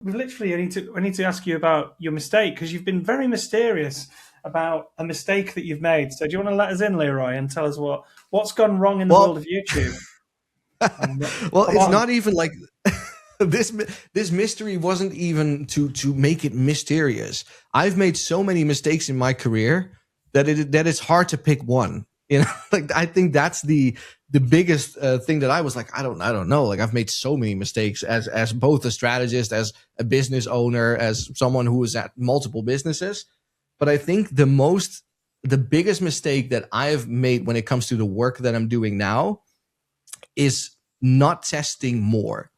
we literally I need to ask you about your mistake because you've been very mysterious about a mistake that you've made. So do you want to let us in, Leroy, and tell us what's gone wrong in the world Well, of YouTube? And well, come it's on. not even like this. This mystery wasn't even to make it mysterious. I've made so many mistakes in my career that it's hard to pick one. You know, like I think that's the biggest thing that I was like, I don't know. Like I've made so many mistakes as both a strategist, as a business owner, as someone who is at multiple businesses. But I think the biggest mistake that I've made when it comes to the work that I'm doing now is not testing more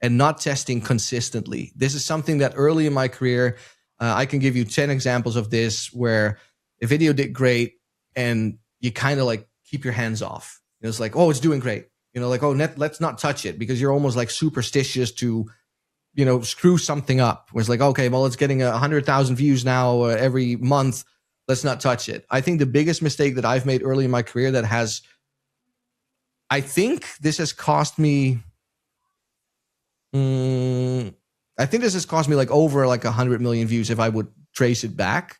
and not testing consistently. This is something that early in my career, I can give you 10 examples of this where a video did great and you kind of like keep your hands off. It's like, oh, it's doing great. Like, oh, let's not touch it because you're almost like superstitious to, screw something up. Where it's like, okay, well, it's getting 100,000 views now every month. Let's not touch it. I think the biggest mistake that I've made early in my career I think this has cost me I think this has cost me like over like 100 million views if I would trace it back.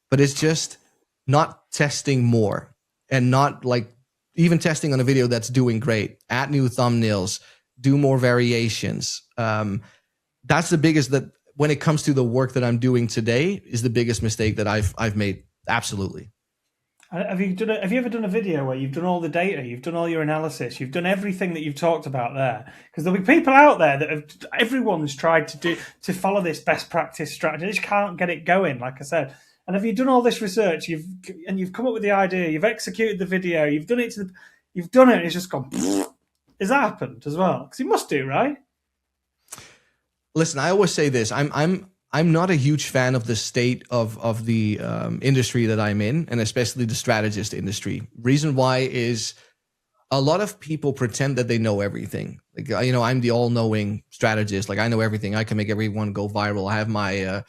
But it's just not testing more and not like even testing on a video that's doing great. Add new thumbnails, do more variations. That's the biggest that when it comes to the work that I'm doing today is the biggest mistake that I've made. Absolutely. Have you ever done a video where you've done all the data, you've done all your analysis, you've done everything that you've talked about there? Because there'll be people out there that everyone's tried to follow this best practice strategy, they just can't get it going. Like I said, and have you done all this research? You've come up with the idea, you've executed the video, you've done it. You've done it. And it's just gone. Has that happened as well? Because you must do, right? Listen, I always say this. I'm not a huge fan of the state of the industry that I'm in, and especially the strategist industry. Reason why is a lot of people pretend that they know everything. Like, I'm the all-knowing strategist. Like I know everything. I can make everyone go viral. I have my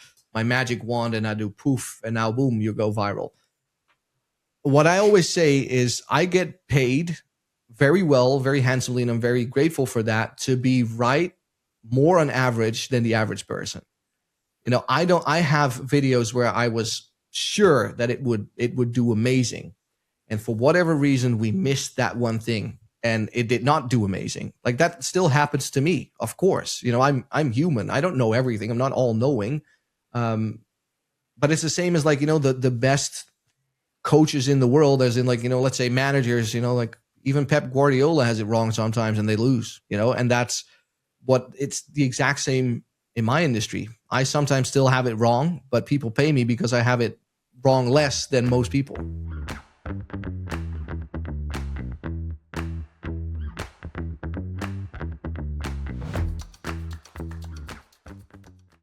magic wand, and I do poof, and now boom, you go viral. What I always say is I get paid very well, very handsomely, and I'm very grateful for that to be right more on average than the average person. I have videos where I was sure that it would do amazing. And for whatever reason, we missed that one thing and it did not do amazing. Like that still happens to me, of course. I'm human. I don't know everything. I'm not all knowing. But it's the same as like, the best coaches in the world, as in like, let's say managers, like even Pep Guardiola has it wrong sometimes and they lose, and it's the exact same in my industry. I sometimes still have it wrong, but people pay me because I have it wrong less than most people.